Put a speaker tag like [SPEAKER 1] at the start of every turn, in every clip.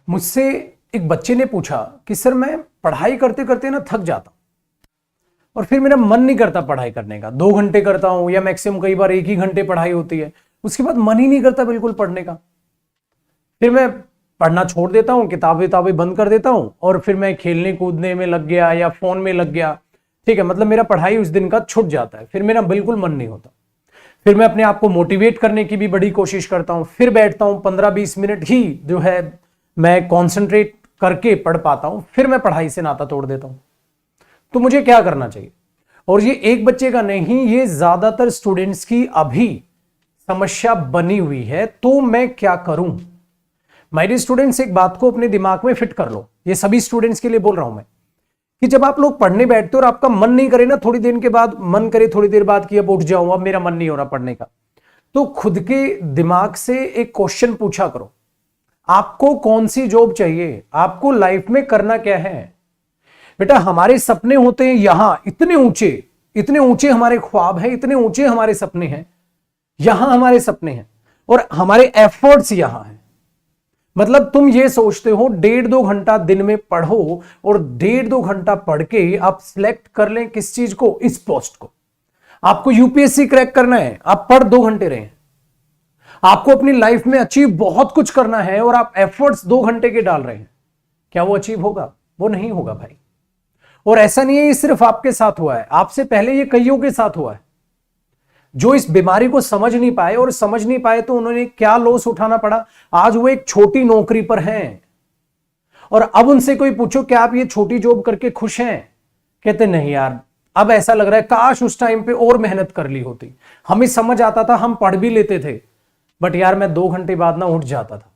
[SPEAKER 1] मुझसे एक बच्चे ने पूछा कि सर मैं पढ़ाई करते करते ना थक जाता हूं और फिर मेरा मन नहीं करता पढ़ाई करने का। 2 घंटे करता हूं या मैक्सिमम कई बार 1 ही घंटे पढ़ाई होती है, उसके बाद मन ही नहीं करता बिल्कुल पढ़ने का। फिर मैं पढ़ना छोड़ देता हूं, किताबें बंद कर देता हूं और फिर मैं खेलने कूदने में लग गया या फोन में लग गया। ठीक है, मतलब मेरा पढ़ाई उस दिन का छूट जाता है, फिर मेरा बिल्कुल मन नहीं होता। फिर मैं अपने आप को मोटिवेट करने की भी बड़ी कोशिश करता हूं, फिर बैठता हूं 15-20 मिनट ही जो है मैं कॉन्सेंट्रेट करके पढ़ पाता हूं, फिर मैं पढ़ाई से नाता तोड़ देता हूं। तो मुझे क्या करना चाहिए? और ये एक बच्चे का नहीं, ये ज्यादातर स्टूडेंट्स की अभी समस्या बनी हुई है। तो मैं क्या करूं? माय डियर स्टूडेंट्स, एक बात को अपने दिमाग में फिट कर लो, ये सभी स्टूडेंट्स के लिए बोल रहा हूं मैं, कि जब आप लोग पढ़ने बैठते हो और आपका मन नहीं करे ना, थोड़ी देर के बाद मन करे, थोड़ी देर बाद कि अब उठ जाऊं, अब मेरा मन नहीं हो रहा पढ़ने का, तो खुद के दिमाग से एक क्वेश्चन पूछा करो, आपको कौन सी जॉब चाहिए? आपको लाइफ में करना क्या है? बेटा, हमारे सपने होते हैं यहां इतने ऊंचे हमारे ख्वाब हैं, इतने ऊंचे हमारे सपने हैं, यहां हमारे सपने हैं और हमारे एफर्ट्स यहां हैं। मतलब तुम ये सोचते हो 1.5-2 घंटा दिन में पढ़ो और 1.5-2 घंटा पढ़ के आप सिलेक्ट कर लें किस चीज को? इस पोस्ट को। आपको यूपीएससी क्रैक करना है, आप पढ़ 2 घंटे रहे। आपको अपनी लाइफ में अचीव बहुत कुछ करना है और आप एफर्ट्स 2 घंटे के डाल रहे हैं, क्या वो अचीव होगा? वो नहीं होगा भाई। और ऐसा नहीं है ये सिर्फ आपके साथ हुआ है, आपसे पहले ये कईयों के साथ हुआ है जो इस बीमारी को समझ नहीं पाए, और समझ नहीं पाए तो उन्होंने क्या लॉस उठाना पड़ा। आज वो एक छोटी नौकरी पर हैं और अब उनसे कोई पूछो क्या आप ये छोटी जॉब करके खुश हैं? कहते नहीं यार, अब ऐसा लग रहा है काश उस टाइम पे और मेहनत कर ली होती, हमें समझ आता था, हम पढ़ भी लेते थे, बट यार मैं 2 घंटे बाद ना उठ जाता था,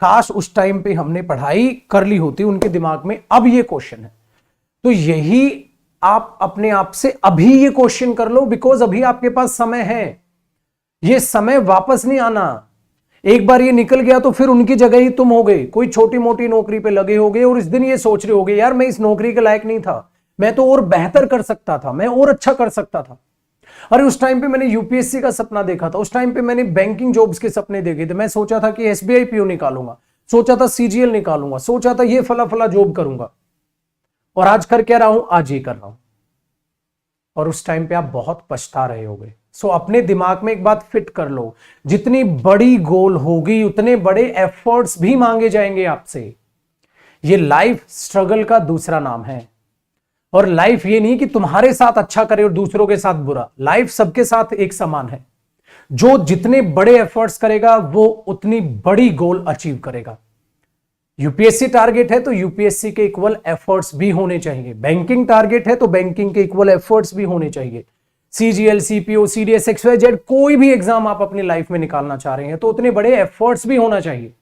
[SPEAKER 1] काश उस टाइम पे हमने पढ़ाई कर ली होती। उनके दिमाग में अब ये क्वेश्चन है। तो यही आप अपने आप से अभी ये क्वेश्चन कर लो, बिकॉज अभी आपके पास समय है, ये समय वापस नहीं आना। एक बार ये निकल गया तो फिर उनकी जगह ही तुम हो गए, कोई छोटी मोटी नौकरी पे लगे होगे और इस दिन ये सोच रहे होगे यार मैं इस नौकरी के लायक नहीं था, मैं तो और बेहतर कर सकता था, मैं और अच्छा कर सकता था। अरे उस टाइम पे मैंने यूपीएससी का सपना देखा था, उस टाइम पे मैंने बैंकिंग जॉब्स के सपने देखे थे, मैं सोचा था कि एसबीआई पीओ निकालूंगा, सोचा था सीजीएल निकालूंगा, सोचा था ये फला फला जॉब करूंगा, और आज कर क्या रहा हूं? आज ये कर रहा हूं। और उस टाइम पे आप बहुत पछता रहे होगे। सो अपने दिमाग में एक बात फिट कर लो, जितनी बड़ी गोल होगी उतने बड़े एफर्ट्स भी मांगे जाएंगे आपसे। ये लाइफ स्ट्रगल का दूसरा नाम है। और लाइफ ये नहीं कि तुम्हारे साथ अच्छा करे और दूसरों के साथ बुरा, लाइफ सबके साथ एक समान है। जो जितने बड़े एफर्ट्स करेगा वो उतनी बड़ी गोल अचीव करेगा। यूपीएससी टारगेट है तो यूपीएससी के इक्वल एफर्ट्स भी होने चाहिए, बैंकिंग टारगेट है तो बैंकिंग के इक्वल एफर्ट्स भी होने चाहिए, सीजीएल, सीपीओ, सीडीएस, XYZ कोई भी एग्जाम आप अपनी लाइफ में निकालना चाह रहे हैं तो उतने बड़े एफर्ट्स भी होना चाहिए।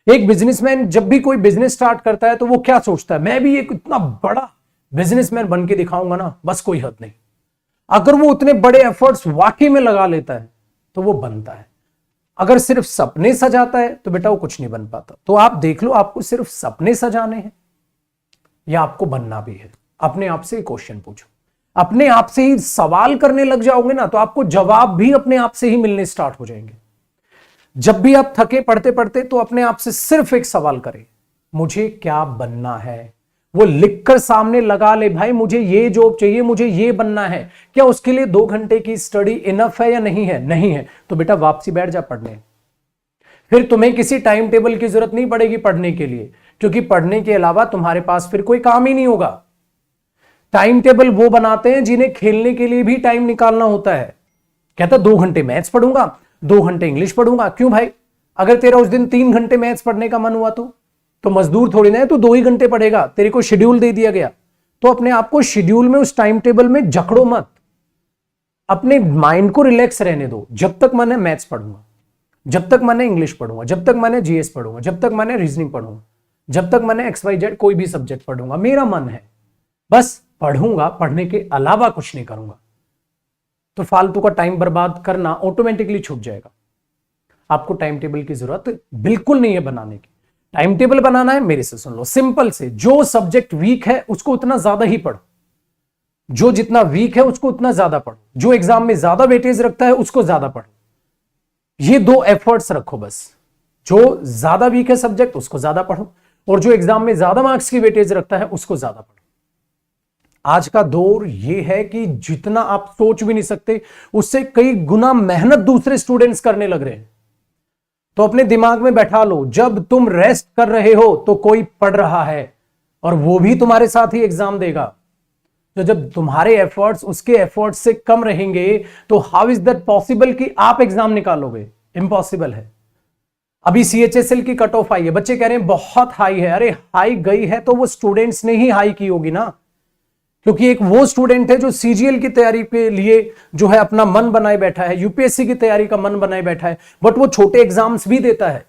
[SPEAKER 1] एक बिजनेसमैन जब भी कोई बिजनेस स्टार्ट करता है तो वो क्या सोचता है? मैं भी एक इतना बड़ा बिजनेसमैन बन के दिखाऊंगा ना, बस कोई हद नहीं। अगर वो उतने बड़े एफर्ट्स वाकई में लगा लेता है तो वो बनता है। अगर सिर्फ सपने सजाता है तो बेटा वो कुछ नहीं बन पाता। तो आप देख लो, आपको सिर्फ सपने सजाने हैं या आपको बनना भी है? अपने आप से क्वेश्चन पूछो, अपने आप से ही सवाल करने लग जाओगे ना तो आपको जवाब भी अपने आप से ही मिलने स्टार्ट हो जाएंगे। जब भी आप थके पढ़ते पढ़ते तो अपने आप से सिर्फ एक सवाल करें, मुझे क्या बनना है? वो लिखकर सामने लगा ले, भाई मुझे ये जॉब चाहिए, मुझे ये बनना है। क्या उसके लिए 2 घंटे की स्टडी इनफ है या नहीं है? नहीं है तो बेटा वापसी बैठ जा पढ़ने। फिर तुम्हें किसी टाइम टेबल की जरूरत नहीं पड़ेगी पढ़ने के लिए, क्योंकि पढ़ने के अलावा तुम्हारे पास फिर कोई काम ही नहीं होगा। टाइम टेबल वो बनाते हैं जिन्हें खेलने के लिए भी टाइम निकालना होता है। कहता 2 घंटे मैथ्स पढ़ूंगा, 2 घंटे इंग्लिश पढ़ूंगा। क्यों भाई? अगर तेरा उस दिन 3 घंटे मैथ्स पढ़ने का मन हुआ तो मजदूर थोड़ी ना है, तू 2 ही घंटे पढ़ेगा, तेरे को शेड्यूल दे दिया गया। तो अपने आप को शेड्यूल में, उस टाइम टेबल में जकड़ो मत, अपने माइंड को रिलैक्स रहने दो। जब तक मन है मैथ्स पढ़ूंगा, जब तक मन है इंग्लिश पढ़ूंगा, जब तक मन है जीएस पढ़ूंगा, जब तक मन है रीजनिंग पढ़ूंगा, जब तक मन है XYZ कोई भी सब्जेक्ट पढ़ूंगा, मेरा मन है, बस पढ़ूंगा, पढ़ने के अलावा कुछ नहीं करूंगा। तो फालतू का टाइम बर्बाद करना ऑटोमेटिकली छूट जाएगा। आपको टाइम टेबल की जरूरत बिल्कुल नहीं है बनाने की। टाइम टेबल बनाना है, मेरे से सुन लो, सिंपल से, जो सब्जेक्ट वीक है उसको उतना ज्यादा ही पढ़ो, जो जितना वीक है उसको उतना ज्यादा पढ़ो, जो एग्जाम में ज्यादा वेटेज रखता है उसको ज्यादा पढ़ो। ये 2 एफर्ट्स रखो बस। जो ज्यादा वीक है सब्जेक्ट उसको ज्यादा पढ़ो, और जो एग्जाम में ज्यादा मार्क्स की वेटेज रखता है उसको ज्यादा पढ़ो। आज का दौर यह है कि जितना आप सोच भी नहीं सकते उससे कई गुना मेहनत दूसरे स्टूडेंट्स करने लग रहे हैं। तो अपने दिमाग में बैठा लो, जब तुम रेस्ट कर रहे हो तो कोई पढ़ रहा है, और वो भी तुम्हारे साथ ही एग्जाम देगा। तो जब तुम्हारे एफर्ट्स उसके एफर्ट्स से कम रहेंगे तो हाउ इज दैट पॉसिबल कि आप एग्जाम निकालोगे? इम्पॉसिबल है। अभी CHSL की कट ऑफ आई है, बच्चे कह रहे हैं बहुत हाई है। अरे हाई गई है तो वो स्टूडेंट्स ने ही हाई की होगी ना, क्योंकि एक वो स्टूडेंट है जो CGL की तैयारी के लिए जो है अपना मन बनाए बैठा है, UPSC की तैयारी का मन बनाए बैठा है, बट वो छोटे एग्जाम्स भी देता है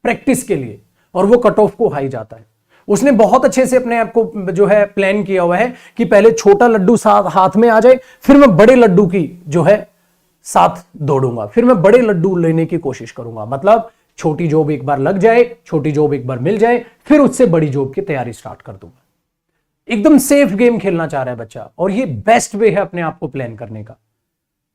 [SPEAKER 1] प्रैक्टिस के लिए, और वो कट ऑफ को हाई जाता है। उसने बहुत अच्छे से अपने आप को जो है प्लान किया हुआ है कि पहले छोटा लड्डू हाथ में आ जाए, फिर मैं बड़े लड्डू की जो है साथ दौड़ूंगा, फिर मैं बड़े लड्डू लेने की कोशिश करूंगा। मतलब छोटी जॉब एक बार लग जाए, छोटी जॉब एक बार मिल जाए, फिर उससे बड़ी जॉब की तैयारी स्टार्ट कर दूंगा। एकदम सेफ गेम खेलना चाह रहा है बच्चा, और ये बेस्ट वे है अपने आप को प्लान करने का।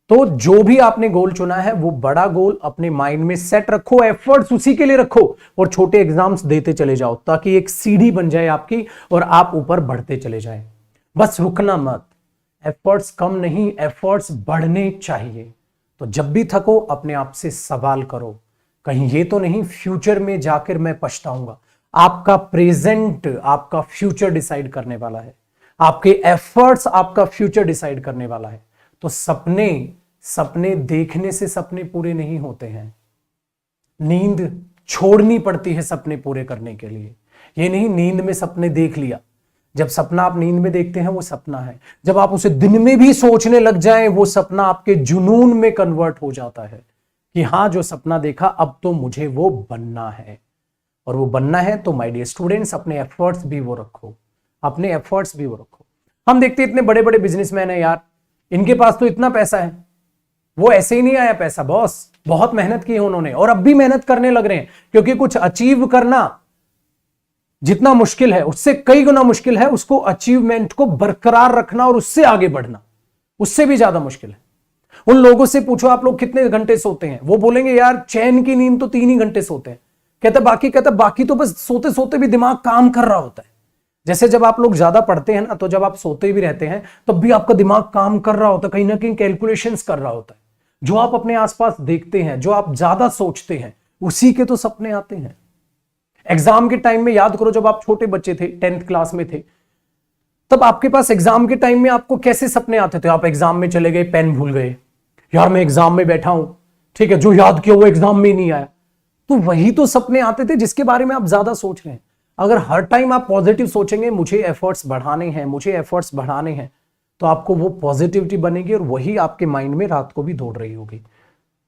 [SPEAKER 1] तो जो भी आपने गोल चुना है वो बड़ा गोल अपने माइंड में सेट रखो, एफर्ट्स उसी के लिए रखो, और छोटे एग्जाम्स देते चले जाओ ताकि एक सीढ़ी बन जाए आपकी और आप ऊपर बढ़ते चले जाएं। बस रुकना मत, एफर्ट्स कम नहीं, एफर्ट्स बढ़ने चाहिए। तो जब भी थको अपने आप से सवाल करो, कहीं ये तो नहीं फ्यूचर में जाकर मैं पछताऊंगा। आपका प्रेजेंट आपका फ्यूचर डिसाइड करने वाला है, आपके एफर्ट्स आपका फ्यूचर डिसाइड करने वाला है। तो सपने देखने से सपने पूरे नहीं होते हैं, नींद छोड़नी पड़ती है सपने पूरे करने के लिए। ये नहीं नींद में सपने देख लिया, जब सपना आप नींद में देखते हैं वो सपना है, जब आप उसे दिन में भी सोचने लग जाएं वो सपना आपके जुनून में कन्वर्ट हो जाता है कि हां जो सपना देखा अब तो मुझे वो बनना है। और वो बनना है तो माय डियर स्टूडेंट्स अपने एफर्ट्स भी वो रखो, अपने एफर्ट्स भी वो रखो। हम देखते इतने बड़े बड़े बिजनेसमैन हैं यार, इनके पास तो इतना पैसा है, वो ऐसे ही नहीं आया पैसा बॉस, बहुत मेहनत की है उन्होंने, और अब भी मेहनत करने लग रहे हैं, क्योंकि कुछ अचीव करना जितना मुश्किल है उससे कई गुना मुश्किल है उसको अचीवमेंट को बरकरार रखना और उससे आगे बढ़ना, उससे भी ज्यादा मुश्किल है। उन लोगों से पूछो आप लोग कितने घंटे सोते हैं, वो बोलेंगे यार चैन की नींद तो 3 ही घंटे सोते हैं। कहते बाकी तो बस सोते सोते भी दिमाग काम कर रहा होता है। जैसे जब आप लोग ज्यादा पढ़ते हैं ना, तो जब आप सोते भी रहते हैं तब भी आपका दिमाग काम कर रहा होता है, कहीं ना कहीं कैलकुलेशंस कर रहा होता है। जो आप अपने आसपास देखते हैं, जो आप ज्यादा सोचते हैं, उसी के तो सपने आते हैं। एग्जाम के टाइम में याद करो, जब आप छोटे बच्चे थे 10th क्लास में थे, तब आपके पास एग्जाम के टाइम में आपको कैसे सपने आते थे? आप एग्जाम में चले गए, पेन भूल गए, यार मैं एग्जाम में बैठा हूं, ठीक है, जो याद किया वो एग्जाम में नहीं आया। तो वही तो सपने आते थे जिसके बारे में आप ज्यादा सोच रहे हैं। अगर हर टाइम आप पॉजिटिव सोचेंगे, मुझे एफर्ट्स बढ़ाने हैं, मुझे एफर्ट्स बढ़ाने हैं, तो आपको वो पॉजिटिविटी बनेगी और वही आपके माइंड में रात को भी दौड़ रही होगी।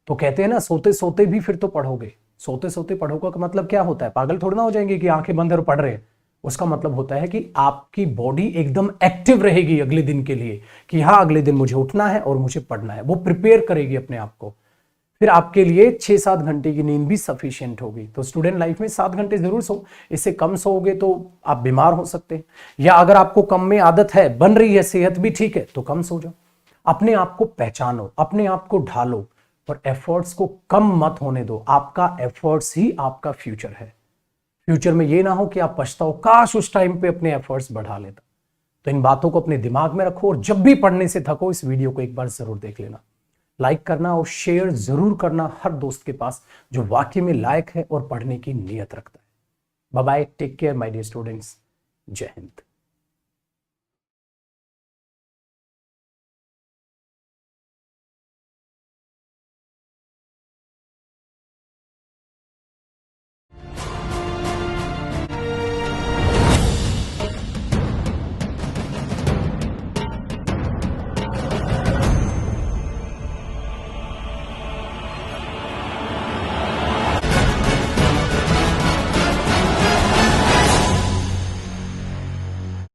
[SPEAKER 1] तो कहते हैं ना, सोते सोते भी फिर तो पढ़ोगे। सोते सोते पढ़ोगे का मतलब क्या होता है? पागल थोड़ा ना हो जाएंगे कि आंखें बंद और पढ़ रहे हैं। उसका मतलब होता है कि आपकी बॉडी एकदम एक्टिव रहेगी अगले दिन के लिए, कि हाँ अगले दिन मुझे उठना है और मुझे पढ़ना है। वो प्रिपेयर करेगी अपने आप को। फिर आपके लिए 6-7 घंटे की नींद भी सफिशिएंट होगी। तो स्टूडेंट लाइफ में 7 घंटे जरूर सो, इससे कम सोओगे तो आप बीमार हो सकते हैं, या अगर आपको कम में आदत है, बन रही है, सेहत भी ठीक है, तो कम सो जाओ। अपने आप को पहचानो, अपने आप को ढालो और एफर्ट्स को कम मत होने दो। आपका एफर्ट्स ही आपका फ्यूचर है। फ्यूचर में ये ना हो कि आप पछताओ, काश उस टाइम पे अपने एफर्ट्स बढ़ा लेता। तो इन बातों को अपने दिमाग में रखो, और जब भी पढ़ने से थको इस वीडियो को एक बार जरूर देख लेना। लाइक करना और शेयर जरूर करना हर दोस्त के पास जो वाकई में लायक है और पढ़ने की नीयत रखता है। Bye bye, take care my dear students, जय हिंद।